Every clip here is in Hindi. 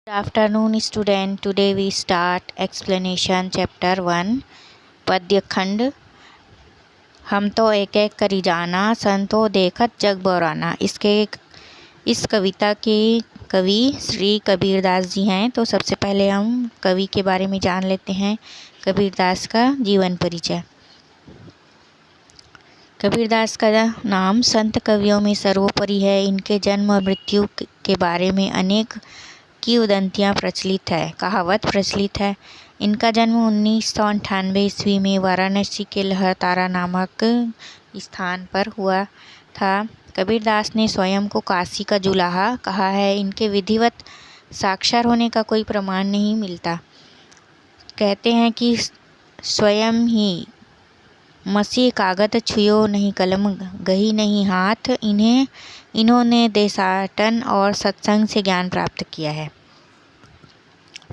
Good afternoon, student. Today we start explanation chapter 1 पद्य खंड। हम तो एक एक करी जाना, संतो देखत जग बौराना। इस कविता के कवि श्री कबीरदास जी हैं। तो सबसे पहले हम कवि के बारे में जान लेते हैं। कबीरदास का जीवन परिचय। कबीरदास का नाम संत कवियों में सर्वोपरि है। इनके जन्म और मृत्यु के बारे में अनेक किंवदंतियाँ प्रचलित है, कहावत प्रचलित है। इनका जन्म 1998 ईस्वी में वाराणसी के लहरतारा नामक स्थान पर हुआ था। कबीरदास ने स्वयं को काशी का जुलाहा कहा है। इनके विधिवत साक्षर होने का कोई प्रमाण नहीं मिलता। कहते हैं कि स्वयं ही मसीह कागत छुयो नहीं कलम गही नहीं हाथ, इन्होंने देशाटन और सत्संग से ज्ञान प्राप्त किया है।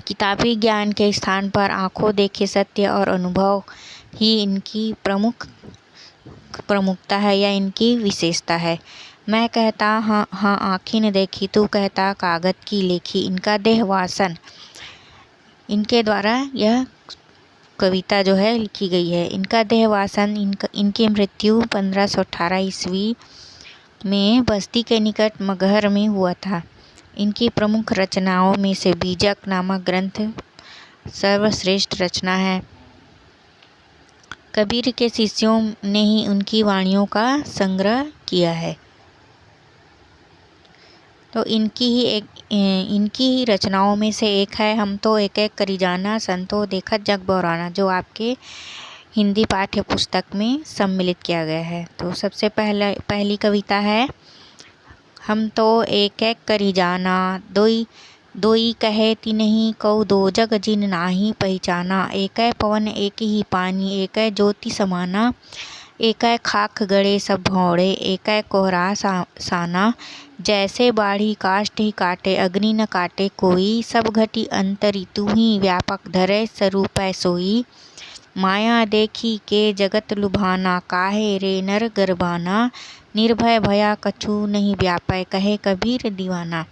किताबी ज्ञान के स्थान पर आंखों देखे सत्य और अनुभव ही इनकी प्रमुखता है या इनकी विशेषता है। मैं कहता हाँ हाँ आँखी न देखी, तू कहता कागत की लेखी। इनका देह वासन, इनके द्वारा यह कविता जो है लिखी गई है। इनका देह वासन, इनकी मृत्यु 1518 ईस्वी में बस्ती के निकट मगहर में हुआ था। इनकी प्रमुख रचनाओं में से बीजक नामक ग्रंथ सर्वश्रेष्ठ रचना है। कबीर के शिष्यों ने ही उनकी वाणियों का संग्रह किया है। तो इनकी ही रचनाओं में से एक है हम तो एक एक करी जाना, संतो देखत जग बौराना, जो आपके हिंदी पाठ्य पुस्तक में सम्मिलित किया गया है। तो सबसे पहली कविता है हम तो एक एक करी जाना, दोई कहे तिन्हि कऊ दो जग जिन नाही पहचाना। एकै पवन एक ही पानी, एकै ज्योति समाना। एकै खाक गड़े सब भौड़े, एकै कोहरा साना। जैसे बाढ़ी काष्ठ ही काटे, अग्नि न काटे कोई। सब घटी अंतरी तू ही व्यापक धरे स्वरूपै सोई। माया देखी के जगत लुभाना, काहे रे नर गर्भाना। निर्भय भया कछु नहीं व्यापै, कहे कबीर दीवाना।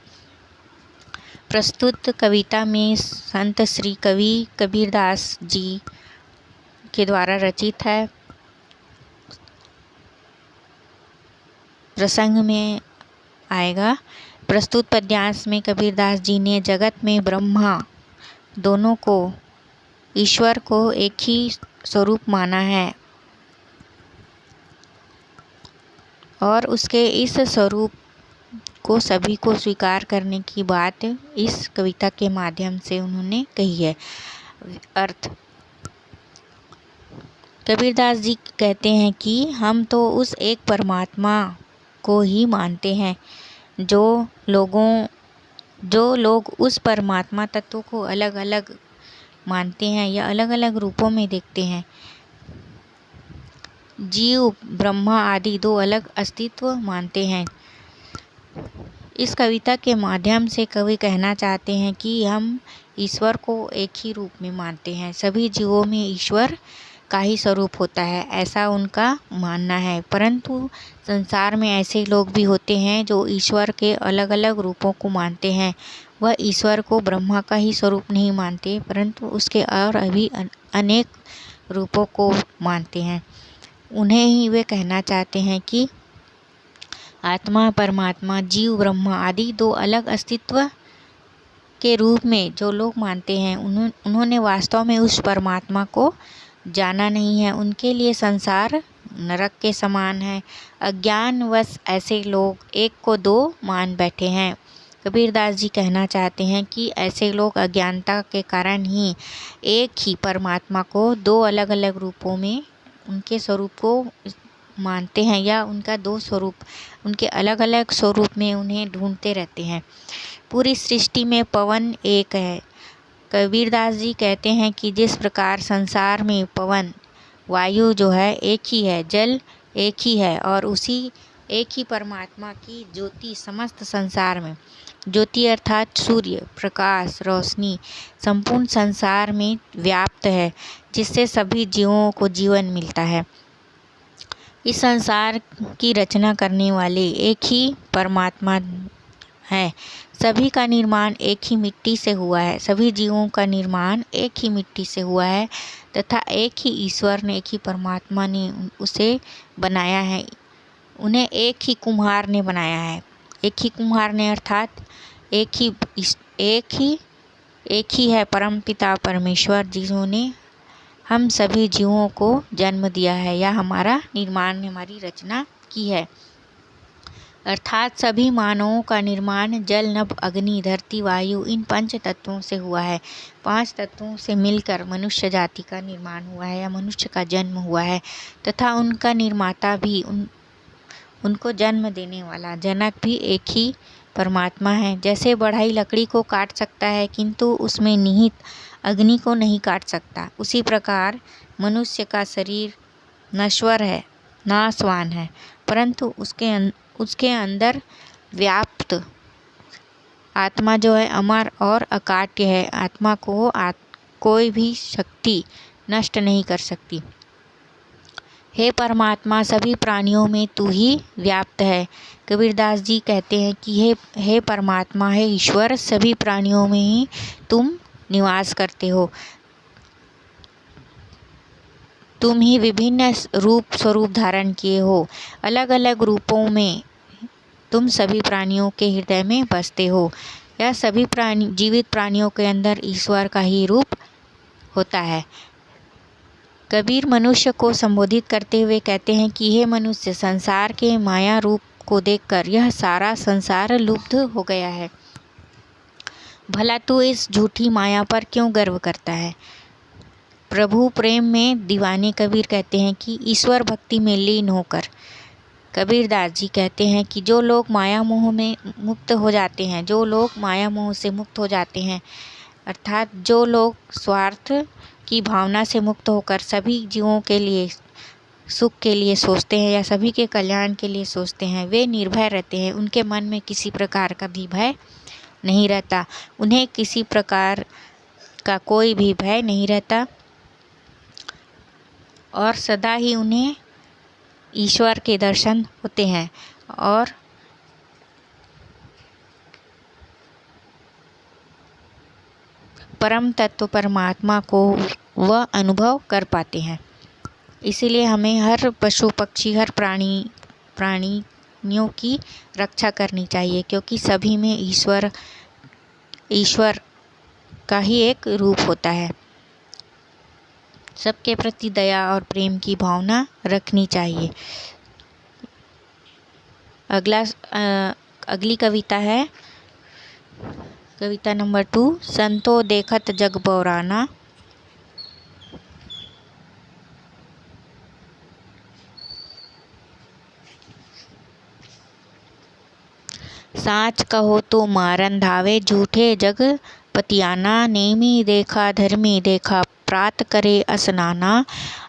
प्रस्तुत कविता में संत श्री कवि कबीरदास जी के द्वारा रचित है। प्रसंग में आएगा। प्रस्तुत पद्यांश में कबीरदास जी ने जगत में ब्रह्मा दोनों को, ईश्वर को एक ही स्वरूप माना है और उसके इस स्वरूप को सभी को स्वीकार करने की बात इस कविता के माध्यम से उन्होंने कही है। अर्थ, कबीरदास जी कहते हैं कि हम तो उस एक परमात्मा को ही मानते हैं। जो लोग उस परमात्मा तत्व को अलग अलग मानते हैं या अलग अलग रूपों में देखते हैं, जीव ब्रह्मा आदि दो अलग अस्तित्व मानते हैं। इस कविता के माध्यम से कवि कहना चाहते हैं कि हम ईश्वर को एक ही रूप में मानते हैं। सभी जीवों में ईश्वर का ही स्वरूप होता है, ऐसा उनका मानना है। परंतु संसार में ऐसे लोग भी होते हैं जो ईश्वर के अलग अलग रूपों को मानते हैं। वह ईश्वर को ब्रह्मा का ही स्वरूप नहीं मानते, परंतु उसके और अभी अनेक रूपों को मानते हैं। उन्हें ही वे कहना चाहते हैं कि आत्मा, परमात्मा, जीव, ब्रह्मा आदि दो अलग अस्तित्व के रूप में जो लोग मानते हैं, उन्होंने वास्तव में उस परमात्मा को जाना नहीं है। उनके लिए संसार नरक के समान है। अज्ञानवश ऐसे लोग एक को दो मान बैठे हैं। कबीरदास जी कहना चाहते हैं कि ऐसे लोग अज्ञानता के कारण ही एक ही परमात्मा को दो अलग अलग रूपों में उनके स्वरूप को मानते हैं या उनका दो स्वरूप, उनके अलग अलग स्वरूप में उन्हें ढूंढते रहते हैं। पूरी सृष्टि में पवन एक है। कबीरदास जी कहते हैं कि जिस प्रकार संसार में पवन, वायु जो है एक ही है, जल एक ही है और उसी एक ही परमात्मा की ज्योति समस्त संसार में, ज्योति अर्थात सूर्य, प्रकाश, रोशनी संपूर्ण संसार में व्याप्त है, जिससे सभी जीवों को जीवन मिलता है। इस संसार की रचना करने वाले एक ही परमात्मा है। सभी का निर्माण एक ही मिट्टी से हुआ है, सभी जीवों का निर्माण एक ही मिट्टी से हुआ है तथा एक ही ईश्वर ने, एक ही परमात्मा ने उसे बनाया है। उन्हें एक ही कुम्हार ने बनाया है। एक ही कुम्हार ने अर्थात एक ही है परमपिता परमेश्वर, जिन्होंने हम सभी जीवों को जन्म दिया है या हमारा निर्माण, हमारी रचना की है। अर्थात सभी मानवों का निर्माण जल, नभ, अग्नि, धरती, वायु इन 5 तत्वों से हुआ है। 5 तत्वों से मिलकर मनुष्य जाति का निर्माण हुआ है या मनुष्य का जन्म हुआ है तथा उनका निर्माता भी, उनको जन्म देने वाला जनक भी एक ही परमात्मा है। जैसे बढ़ई लकड़ी को काट सकता है किंतु उसमें निहित अग्नि को नहीं काट सकता, उसी प्रकार मनुष्य का शरीर नश्वर है, नाशवान है, परंतु उसके अंदर व्याप्त आत्मा जो है अमर और अकाट्य है। आत्मा को कोई भी शक्ति नष्ट नहीं कर सकती। हे परमात्मा, सभी प्राणियों में तू ही व्याप्त है। कबीरदास जी कहते हैं कि हे परमात्मा, हे ईश्वर, सभी प्राणियों में ही तुम निवास करते हो। तुम ही विभिन्न रूप स्वरूप धारण किए हो। अलग अलग रूपों में तुम सभी प्राणियों के हृदय में बसते हो। यह सभी जीवित प्राणियों के अंदर ईश्वर का ही रूप होता है। कबीर मनुष्य को संबोधित करते हुए कहते हैं कि हे मनुष्य, संसार के माया रूप को देखकर यह सारा संसार लुब्ध हो गया है। भला तू इस झूठी माया पर क्यों गर्व करता है? प्रभु प्रेम में दीवाने कबीर कहते हैं कि ईश्वर भक्ति में लीन होकर, कबीरदास जी कहते हैं कि जो लोग माया मोह में मुक्त हो जाते हैं, जो लोग माया मोह से मुक्त हो जाते हैं, अर्थात जो लोग स्वार्थ की भावना से मुक्त होकर सभी जीवों के लिए सुख के लिए सोचते हैं या सभी के कल्याण के लिए सोचते हैं, वे निर्भय रहते हैं। उनके मन में किसी प्रकार का भी भय नहीं रहता, उन्हें किसी प्रकार का कोई भी भय नहीं रहता और सदा ही उन्हें ईश्वर के दर्शन होते हैं और परम तत्व परमात्मा को वह अनुभव कर पाते हैं। इसीलिए हमें हर पशु पक्षी, हर प्राणियों की रक्षा करनी चाहिए, क्योंकि सभी में ईश्वर का ही एक रूप होता है। सबके प्रति दया और प्रेम की भावना रखनी चाहिए। अगली कविता है कविता नंबर 2, संतो देखत जग बौराना। साच कहो तो मारन धावे, झूठे जग पतियाना। नेमी देखा धर्मी देखा, प्रात करे असनाना।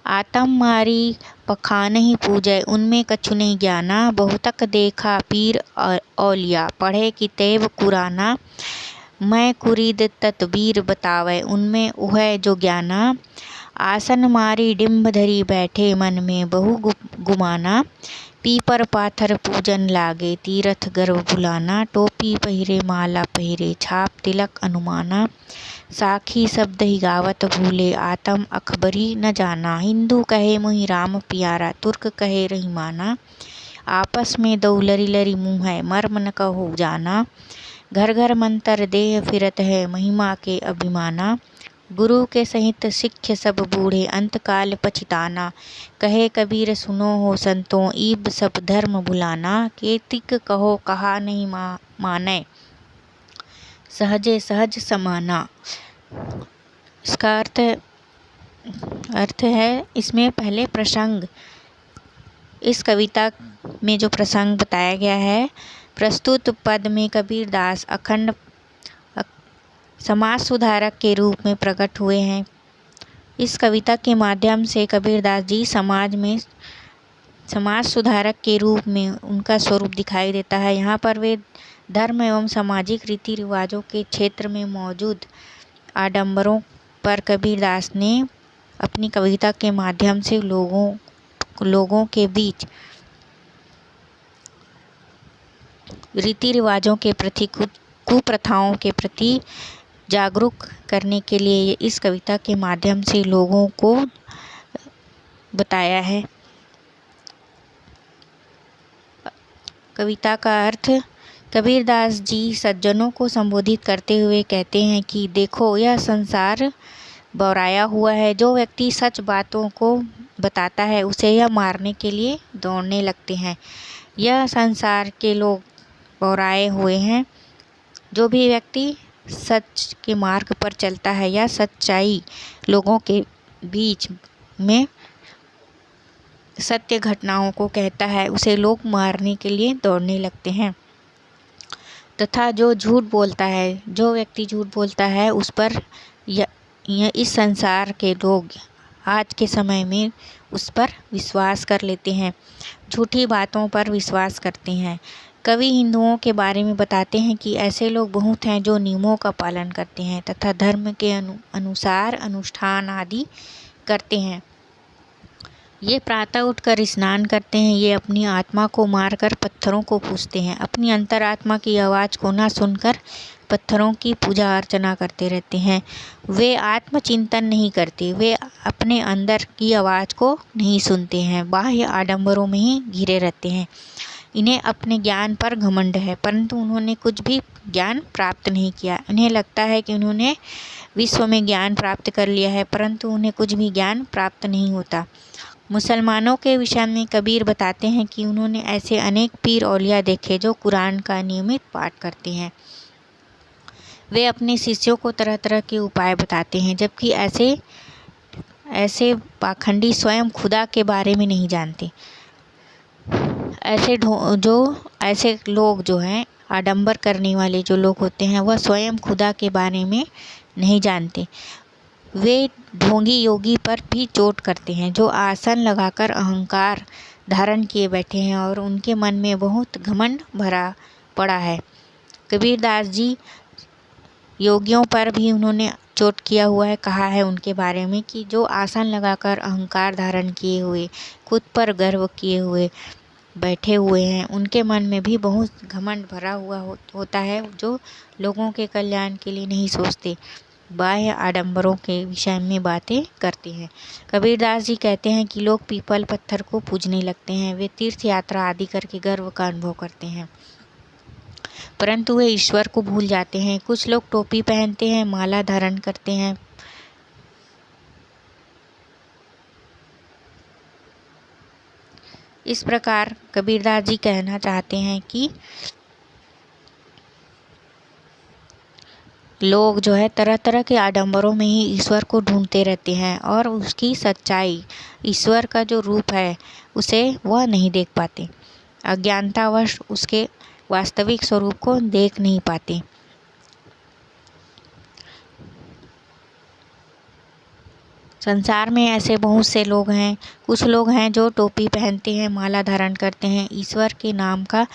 आतम मारी पखानहि पूजय, उनमें कछु नहीं ज्ञाना। बहुतक देखा पीर औलिया, पढ़े किताब कुराना। मैं कुरीद तदबीर बतावै, उनमें उहै जो ज्ञाना। आसन मारी डिम्ब धरी बैठे, मन में बहु गुमाना। पीपर पाथर पूजन लागे, तीरथ गर्व भुलाना। टोपी पहिरे माला पहिरे, छाप तिलक अनुमाना। साखी शब्द ही गावत भूले, आतम अखबरी न जाना। हिंदू कहे मुहि राम प्यारा, तुर्क कहे रहीमाना। आपस में दो लरी लरी मुँह है, मर्म न कहो जाना। घर घर मंतर देह फिरत है, महिमा के अभिमाना। गुरु के सहित सिक्ख सब बूढ़े, अंतकाल पछताना। कहे कबीर सुनो हो संतों, ईब सब धर्म भुलाना। केतिक कहो कहा नहीं मानै, सहजे सहज समाना। इसका अर्थ है, इसमें पहले प्रसंग, इस कविता में जो प्रसंग बताया गया है, प्रस्तुत पद में कबीरदास अखंड समाज सुधारक के रूप में प्रकट हुए हैं। इस कविता के माध्यम से कबीरदास जी समाज सुधारक के रूप में उनका स्वरूप दिखाई देता है। यहाँ पर वे धर्म एवं सामाजिक रीति रिवाजों के क्षेत्र में मौजूद आडंबरों पर कबीरदास ने अपनी कविता के माध्यम से लोगों के बीच रीति रिवाजों के प्रति कुप्रथाओं के प्रति जागरूक करने के लिए इस कविता के माध्यम से लोगों को बताया है। कविता का अर्थ। कबीरदास जी सज्जनों को संबोधित करते हुए कहते हैं कि देखो, यह संसार बौराया हुआ है। जो व्यक्ति सच बातों को बताता है उसे यह मारने के लिए दौड़ने लगते हैं। यह संसार के लोग बौराए हुए हैं। जो भी व्यक्ति सच के मार्ग पर चलता है या सच्चाई लोगों के बीच में सत्य घटनाओं को कहता है उसे लोग मारने के लिए दौड़ने लगते हैं। तथा जो झूठ बोलता है, जो व्यक्ति झूठ बोलता है उस पर इस संसार के लोग आज के समय में उस पर विश्वास कर लेते हैं, झूठी बातों पर विश्वास करते हैं। कवि हिंदुओं के बारे में बताते हैं कि ऐसे लोग बहुत हैं जो नियमों का पालन करते हैं तथा धर्म के अनुसार अनुष्ठान आदि करते हैं। ये प्रातः उठकर स्नान करते हैं। ये अपनी आत्मा को मारकर पत्थरों को पूजते हैं। अपनी अंतरात्मा की आवाज़ को ना सुनकर पत्थरों की पूजा अर्चना करते रहते हैं। वे आत्मचिंतन नहीं करते। वे अपने अंदर की आवाज़ को नहीं सुनते हैं। बाह्य आडंबरों में ही घिरे रहते हैं। इन्हें अपने ज्ञान पर घमंड है, परंतु उन्होंने कुछ भी ज्ञान प्राप्त नहीं किया। इन्हें लगता है कि उन्होंने विश्व में ज्ञान प्राप्त कर लिया है, परंतु उन्हें कुछ भी ज्ञान प्राप्त नहीं होता। मुसलमानों के विषय में कबीर बताते हैं कि उन्होंने ऐसे अनेक पीर औलिया देखे जो कुरान का नियमित पाठ करते हैं। वे अपने शिष्यों को तरह तरह के उपाय बताते हैं, जबकि ऐसे पाखंडी स्वयं खुदा के बारे में नहीं जानते। ऐसे लोग जो हैं, आडंबर करने वाले जो लोग होते हैं, वह स्वयं खुदा के बारे में नहीं जानते। वे ढोंगी योगी पर भी चोट करते हैं जो आसन लगाकर अहंकार धारण किए बैठे हैं और उनके मन में बहुत घमंड भरा पड़ा है। कबीरदास जी योगियों पर भी उन्होंने चोट किया हुआ है। कहा है उनके बारे में कि जो आसन लगाकर अहंकार धारण किए हुए, खुद पर गर्व किए हुए बैठे हुए हैं, उनके मन में भी बहुत घमंड भरा हुआ होता है, जो लोगों के कल्याण के लिए नहीं सोचते, बाह्य आडंबरों के विषय में बातें करते हैं। कबीरदास जी कहते हैं कि लोग पीपल पत्थर को पूजने लगते हैं। वे तीर्थ यात्रा आदि करके गर्व का अनुभव करते हैं, परंतु वे ईश्वर को भूल जाते हैं। कुछ लोग टोपी पहनते हैं, माला धारण करते हैं, इस प्रकार कबीरदास जी कहना चाहते हैं कि लोग जो है तरह तरह के आडंबरों में ही ईश्वर को ढूंढते रहते हैं और उसकी सच्चाई, ईश्वर का जो रूप है, उसे वह नहीं देख पाते। अज्ञानतावश उसके वास्तविक स्वरूप को देख नहीं पाते। संसार में ऐसे बहुत से लोग हैं। कुछ लोग हैं जो टोपी पहनते हैं, माला धारण करते हैं, ईश्वर के नाम का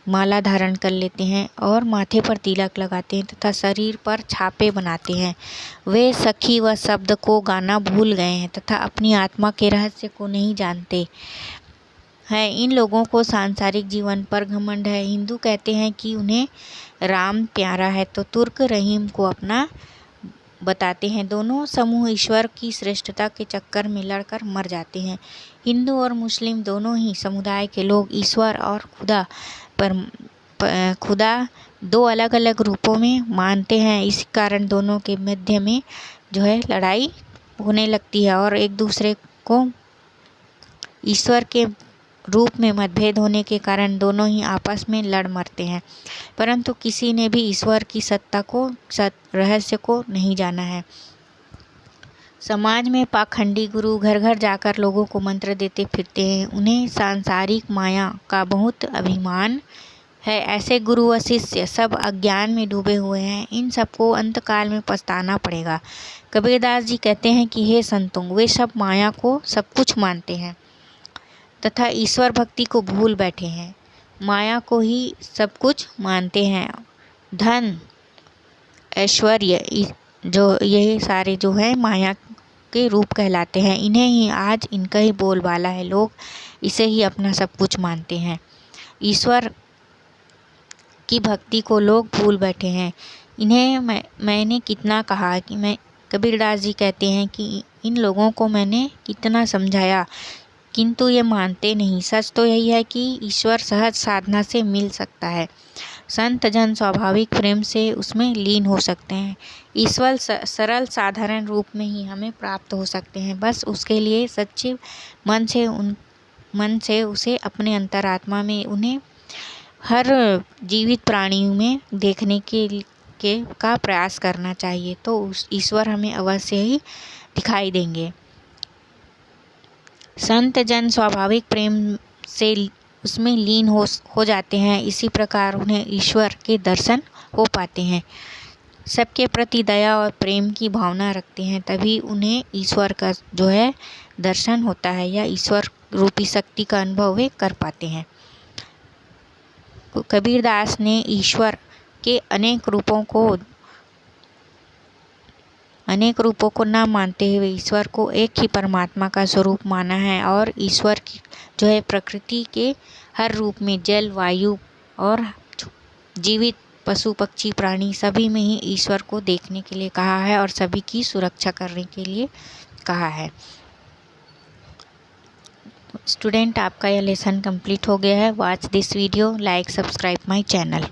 माला धारण कर लेते हैं और माथे पर तिलक लगाते हैं तथा शरीर पर छापे बनाते हैं। वे सखी व शब्द को गाना भूल गए हैं तथा अपनी आत्मा के रहस्य को नहीं जानते हैं। इन लोगों को सांसारिक जीवन पर घमंड है। हिंदू कहते हैं कि उन्हें राम प्यारा है तो तुर्क रहीम को अपना बताते हैं। दोनों समूह ईश्वर की श्रेष्ठता के चक्कर में लड़कर मर जाते हैं। हिंदू और मुस्लिम दोनों ही समुदाय के लोग ईश्वर और खुदा दो अलग अलग रूपों में मानते हैं। इस कारण दोनों के मध्य में जो है लड़ाई होने लगती है और एक दूसरे को ईश्वर के रूप में मतभेद होने के कारण दोनों ही आपस में लड़ मरते हैं, परंतु किसी ने भी ईश्वर की सत्ता को, रहस्य को नहीं जाना है। समाज में पाखंडी गुरु घर घर जाकर लोगों को मंत्र देते फिरते हैं। उन्हें सांसारिक माया का बहुत अभिमान है। ऐसे गुरु व शिष्य सब अज्ञान में डूबे हुए हैं। इन सबको अंतकाल में पछताना पड़ेगा। कबीरदास जी कहते हैं कि हे संतों, वे सब माया को सब कुछ मानते हैं तथा ईश्वर भक्ति को भूल बैठे हैं। माया को ही सब कुछ मानते हैं। धन, ऐश्वर्य, जो ये सारे जो है माया के रूप कहलाते हैं। इन्हें ही आज इनका ही बोलबाला है। लोग इसे ही अपना सब कुछ मानते हैं। ईश्वर की भक्ति को लोग भूल बैठे हैं। इन्हें मैंने कितना कहा कि मैं कबीरदास जी कहते हैं कि इन लोगों को मैंने कितना समझाया, किंतु ये मानते नहीं। सच तो यही है कि ईश्वर सहज साधना से मिल सकता है। संत जन स्वाभाविक प्रेम से उसमें लीन हो सकते हैं। ईश्वर सरल साधारण रूप में ही हमें प्राप्त हो सकते हैं। बस उसके लिए सच्चे मन से उसे अपने अंतरात्मा में, उन्हें हर जीवित प्राणी में देखने का प्रयास करना चाहिए, तो उस ईश्वर हमें अवश्य ही दिखाई देंगे। संत जन स्वाभाविक प्रेम से उसमें लीन हो जाते हैं। इसी प्रकार उन्हें ईश्वर के दर्शन हो पाते हैं। सबके प्रति दया और प्रेम की भावना रखते हैं, तभी उन्हें ईश्वर का जो है दर्शन होता है, या ईश्वर रूपी शक्ति का अनुभव वे कर पाते हैं। कबीरदास ने ईश्वर के अनेक रूपों को न मानते हुए ईश्वर को एक ही परमात्मा का स्वरूप माना है, और ईश्वर की जो है प्रकृति के हर रूप में, जल, वायु और जीवित पशु पक्षी प्राणी सभी में ही ईश्वर को देखने के लिए कहा है, और सभी की सुरक्षा करने के लिए कहा है। स्टूडेंट, आपका यह लेसन कंप्लीट हो गया है। Watch this video, like, subscribe my channel.